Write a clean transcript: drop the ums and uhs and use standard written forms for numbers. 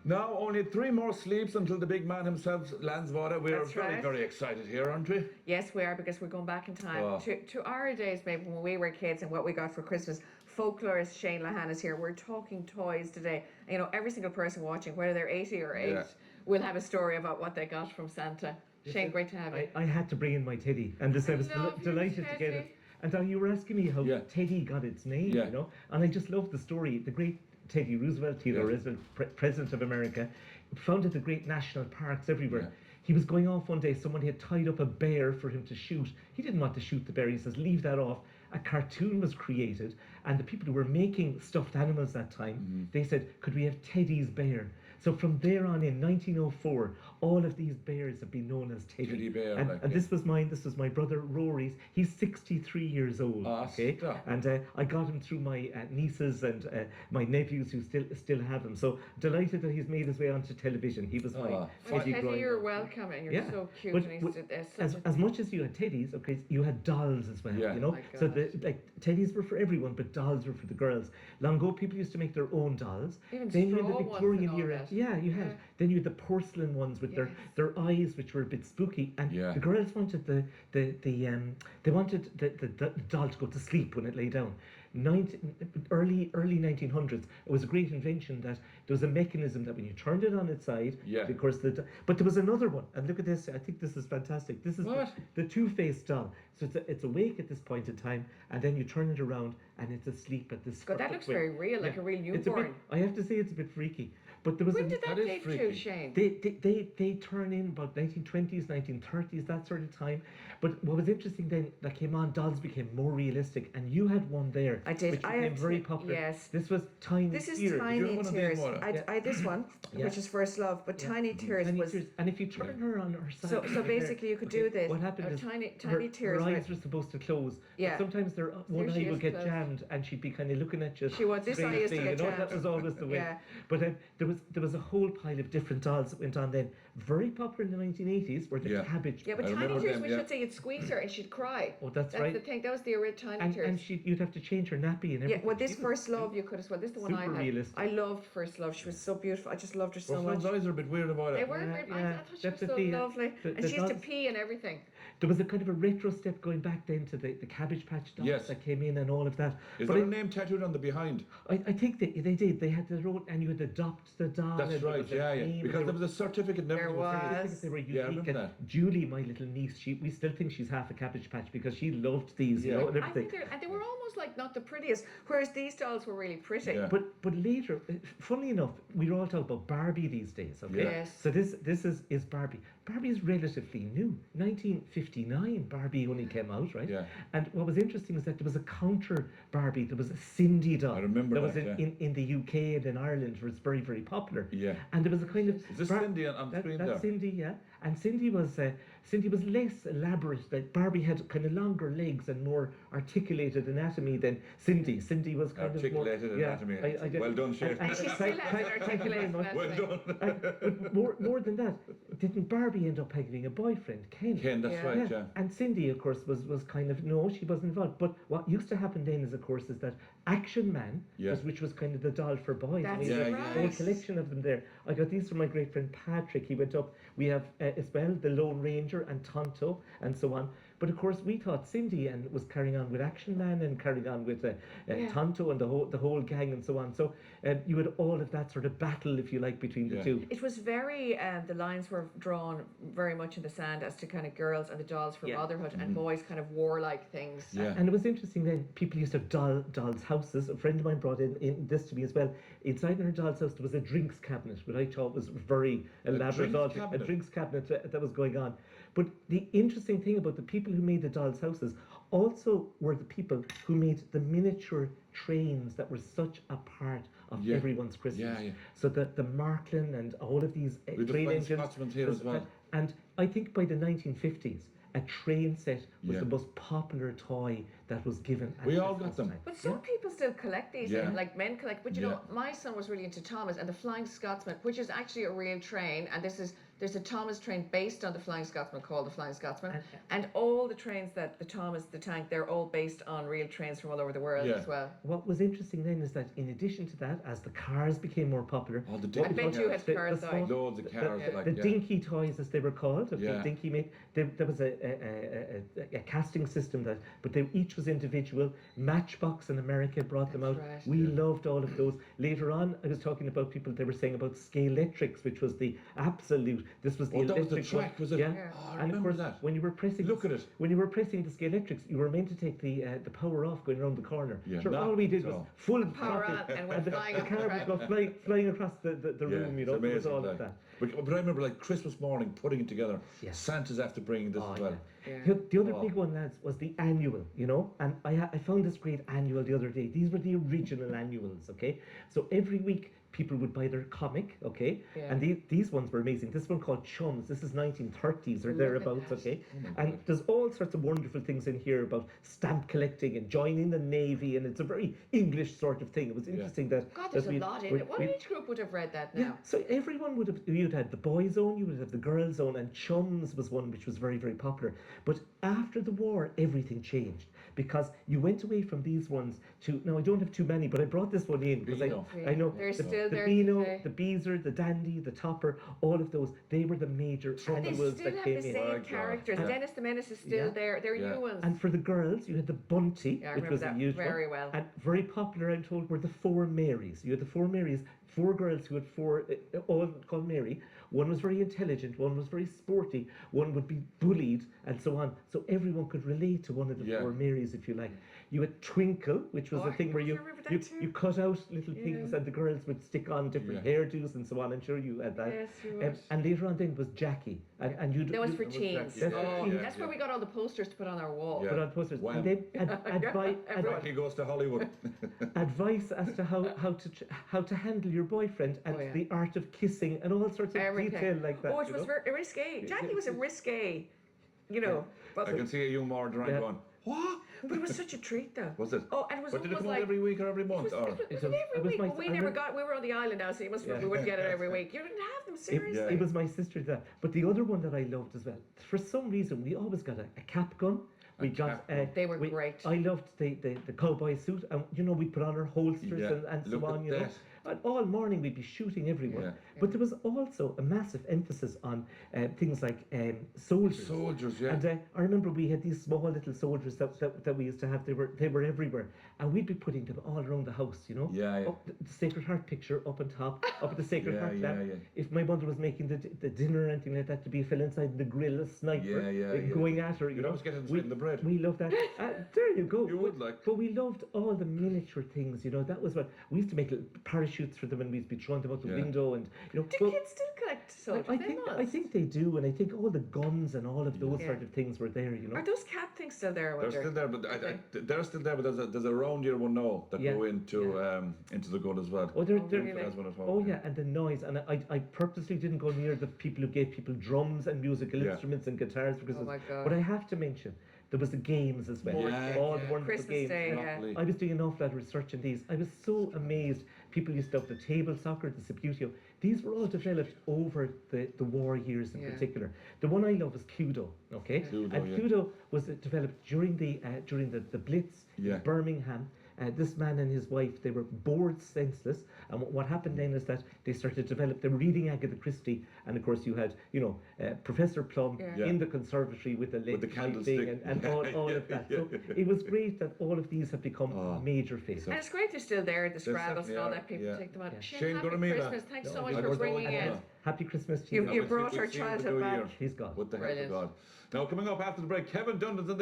Now, only 3 more sleeps until the big man himself lands, Vada. We are That's very, right. very excited here, aren't we? Yes, we are, because we're going back in time Oh. to our days, maybe when we were kids, and what we got for Christmas. Folklorist Shane Lahan is here. We're talking toys today. You know, every single person watching, whether they're 80 or 8, Yeah. will have a story about what they got from Santa. Shane, great to have you. I had to bring in my Teddy, and I was love your delighted to get Teddy. it. And now you were asking me how Yeah. Teddy got its name, Yeah. you know, and I just love the story. The great Teddy Roosevelt, Theodore Yeah. Roosevelt, President of America, founded the great national parks everywhere. Yeah. He was going off one day, somebody had tied up a bear for him to shoot. He didn't want to shoot the bear, he says, leave that off. A cartoon was created, and the people who were making stuffed animals that time, they said, could we have Teddy's bear? So from there on in 1904, all of these bears have been known as Teddy bear, And, like, and yeah. this was mine, this was my brother Rory's. He's 63 years old, okay? stop. And I got him through my nieces and my nephews who still have him. So delighted that he's made his way onto television. He was my Well, Teddy Teddy, growing you're up. welcome, and you're Yeah. so cute. But and w- he's such as much as you had teddies, okay, you had dolls as well, Yeah. you know. My So God. teddies were for everyone, but dolls were for the girls. Long ago, people used to make their own dolls. Even Then you had the straw ones Victorian and all era. that. Yeah, you had. Yeah. Then you had the porcelain ones with Yes. their eyes, which were a bit spooky, and Yeah. the girls wanted they wanted the doll to go to sleep when it lay down. Early 1900s, it was a great invention that there was a mechanism that when you turned it on its side, Yeah. of course, but there was another one, and look at this. I think this is fantastic. This is What? the two-faced doll. So it's awake at this point in time, and then you turn it around, and it's asleep at this. God, that looks very real, like a real It's a bit, newborn. I have to say, it's a bit freaky. But there was When a, did that That is date freaky. to, Shane? they turn in about 1920s, 1930s, that sort of time. But what was interesting then, that came on, dolls became more realistic, and you had one there. I did. Which I became had very two- popular. yes. This was Tiny This is Tears. you Tiny have one of these, Tears. Maura? I this one, Yeah. which is First Love, but Tiny Tears Tiny was. Tears. And if you turn her on her side, So right there, basically you could do this. What happened is Tiny her, Tears. her right? eyes were supposed to close. but Yeah. sometimes one she eye is would get closed. jammed, and she'd be kind of looking at you. She was- this eye used to strangely, get you know, That jammed. was always the way. Yeah. But there was a whole pile of different dolls that went on then. Very popular in the 1980s were the Yeah. cabbage. Yeah, but I Tiny remember Tears, them, we yeah. should say you'd squeeze her and she'd cry. Oh, that's That's right. the thing. That was the original Tiny and Tears. you'd have to change her nappy and everything. Yeah, well, this She was- First Love you could as well. This is the one I Super had. realistic. I loved First Love. She was so beautiful. I just loved her so Well, much. Fred's eyes are a bit weird about They it. were. Yeah, I yeah, thought she was so definitely, lovely, the and she used to dolls- pee and everything. There was a kind of a retro step going back then to the Cabbage Patch dolls Yes. that came in and all of that. Is But there I- a name tattooed on the behind? I think they did. They had their own, and you had to adopt the doll. That's and there right, was a yeah. name, Because and there was a certificate and There everything was was. there. I think they were unique. Yeah, I remember and that. Julie, my little niece, we still think she's half a Cabbage Patch because she loved these, you Yeah. know, and I everything. think they were almost like not the prettiest, whereas these dolls were really pretty. Yeah. But later, funnily enough, we're all talking about Barbie these days. Okay, Yeah. Yes. so this is Barbie. Barbie is relatively new. 1959, Barbie only came out, right? Yeah. And what was interesting is that there was a counter Barbie. There was a Cindy doll. I remember was that, in the UK and in Ireland, where it's very, very popular. Yeah. And there was a kind of Is this Cindy on screen that's there? Cindy, yeah. And Cindy was less elaborate. Like Barbie had kind of longer legs and more articulated anatomy than Cindy. Cindy was kind Articulated of more, anatomy. Yeah, I Well done, Shane. And she still has an thank you very articulated much. Well anatomy. done. But more than that, didn't Barbie end up having a boyfriend, Ken? Ken, that's Yeah. right, yeah. And Cindy, of course, was kind of, no, she wasn't involved. But what used to happen then is, of course, is that Action Man, Yeah. which was kind of the doll for boys. That's we had Yeah, a right. whole collection of them there. I got these from my great friend Patrick. He went up. We have as well the Lone Ranger and Tonto and so on. But of course, we thought Cindy and was carrying on with Action Man and carrying on with Yeah. Tonto and the whole gang and so on. So you had all of that sort of battle, if you like, between the Yeah. two. It was very, the lines were drawn very much in the sand as to kind of girls and the dolls for Yeah. motherhood and boys kind of warlike things. Yeah. And it was interesting then, people used to have dolls' houses. A friend of mine brought in this to me as well. Inside in her doll's house, there was a drinks cabinet, which I thought was very elaborate. drinks cabinet? A drinks cabinet that was going on. But the interesting thing about the people who made the dolls' houses also were the people who made the miniature trains that were such a part of Yeah. everyone's Christmas. Yeah, yeah. So the Marklin and all of these We just train find engines. Scotsman here as well. And I think by the 1950s, a train set was Yeah. the most popular toy that was given. at We all Christmas got them. time. But some people still collect these, Yeah. and like men collect. But you know, Yeah. my son was really into Thomas and the Flying Scotsman, which is actually a real train, and this is There's a Thomas train based on the Flying Scotsman called the Flying Scotsman. And- And all the trains that the Thomas, the tank, they're all based on real trains from all over the world Yeah. as well. What was interesting then is that in addition to that, as the cars became more popular, All the I different bet you had the- cars the though. small- loads of cars. the- like, the yeah. dinky toys, as they were called, okay, Yeah. dinky make. There was a casting system that, but they each was individual. Matchbox in America brought them That's out. right. We loved all of those. Later on, I was talking about people. They were saying about Scalextrics, which was the absolute. This was the Oh, that was electric the track, one. was it? Yeah. Yeah. Oh, I And of remember course, that. when you were pressing, Look at it. When you were pressing the Scalextrics, you were meant to take the power off going around the corner. Yeah, Sure, no, all we did was so- full Power throttle, on and went the, flying the up the car would track. go flying across the room. You know, it's it was amazing. all like. of that. But I remember like Christmas morning putting it together. Yeah. Santa's after bringing this Oh, as well. yeah. Yeah. The other Oh. big one, lads, was the annual, you know, and I found this great annual the other day. These were the original annuals, okay? So every week people would buy their comic, okay? Yeah. And these ones were amazing. This one called Chums. This is 1930s or Look at thereabouts, that. okay? Oh my And God. there's all sorts of wonderful things in here about stamp collecting and joining the Navy, and it's a very English sort of thing. It was interesting that. God, there's that a we'd- lot in we'd- it. What we'd- age group would have read that now? yeah, so everyone would have, you'd had the boys' zone, you would have the girls' zone, and Chums was one which was very, very popular. But after the war, everything changed because you went away from these ones to, now I don't have too many, but I brought this one in because Beano. I know They're the, still the there Beano, today. the Beezer, the Dandy, the Topper, all of those, they were the major They annuals still that have came the in. same My God. characters. Yeah. Dennis the Menace is still Yeah. there. They're Yeah. new ones. And for the girls, you had the Bunty, Yeah, I which remember was that a huge very one. well. And very popular, I'm told, were the Four Marys. You had the Four Marys, four girls who had four, all called Mary. One was very intelligent, one was very sporty, one would be bullied, and so on. So everyone could relate to one of the Yeah. Four Marys, if you like. You had Twinkle, which was Oh, a thing where I you remember that you, too. you cut out little things, Yeah. and the girls would stick on different Yeah. hairdos and so on. I'm sure you had that. Yes, you would. And later on then was Jackie, and you'd That was for was teens. Jackie. Oh, Yeah, that's where we got all the posters to put on our wall. Yeah. put on posters. Wham. And then Everyone. Jackie goes to Hollywood. advice as to how to handle your boyfriend and Oh, yeah. the art of kissing and all sorts of Everything. detail like that. Oh, it you was know? very risque. Jackie was a risque, you know. But, I can see a young Mord around Yeah. going, what? but it was such a treat, though. Was it? Oh, and it was But did it almost come out like every week or every It month? was, Or? it was It was- every it was week, my- but we I never remember- got. We were on the island now, so you must Yeah. we wouldn't get it every week. You didn't have them seriously. It was my sister that. But the other one that I loved as well, for some reason, we always got a cap gun. We got. cap gun. They were great. I loved the cowboy suit, and you know we put on our holsters Yeah, and so look on. at You know, that. and all morning we'd be shooting everyone. Yeah. But there was also a massive emphasis on things like soldiers. Soldiers, yeah. And I remember we had these small little soldiers that we used to have. They were everywhere, and we'd be putting them all around the house. You know, Yeah, yeah. Up the Sacred Heart picture up on top, up at the Sacred Yeah, Heart yeah, lamp. yeah. If my mother was making the dinner or anything like that, to be a fella inside the grill, a sniper, Yeah, yeah, yeah. going at her. You You'd know, always get inside in the bread. We loved that. There you go. You would, like. But we loved all the miniature things. You know, that was what we used to make little parachutes for them, and we'd be throwing them out the Yeah. window, and you know. Do well, kids still collect soldiers? I They think must. they do, and I think all the guns and all of those Yeah. sort of things were there. You know. Are those cap things still there? I They're wonder? still there, but Okay. they're still there. But there's a round year one now that Yeah. go into the gun as well. Oh, they're, Oh, they're, really? That's one at home. oh yeah, and the noise. And I purposely didn't go near the people who gave people drums and musical Yeah. instruments and guitars because. Oh my God. But I have to mention there was the games as well. Board Yeah, games, all yeah. the wonderful Christmas games. Day, you know. yeah. Monopoly. I was doing an awful lot of research in these. I was so amazed. People used to have the table soccer, the Saputio. These were all developed over the war years in Yeah. particular. The one I love is Kudo. Okay, Kudo, and yeah. Kudo was developed during the Blitz Yeah. in Birmingham. This man and his wife, they were bored senseless. And what happened then is that they started to develop, they were reading Agatha Christie. And of course you had, Professor Plum Yeah. Yeah. in the conservatory with the With the lead candlestick. thing and all of that. So it was great that all of these have become Oh. major favorites. And it's great they're still there, the Scraggles and all definitely that. People are, yeah. take them out. Yeah. Shane, Shane happy Gormila. Christmas. Thanks so No, much I for don't bringing know. it. Happy Christmas to You- you. you We'll brought see- our we'll see how we childhood do a back. year. He's gone. What the heck, Brilliant. God. Now, coming up after the break, Kevin Dundon's in the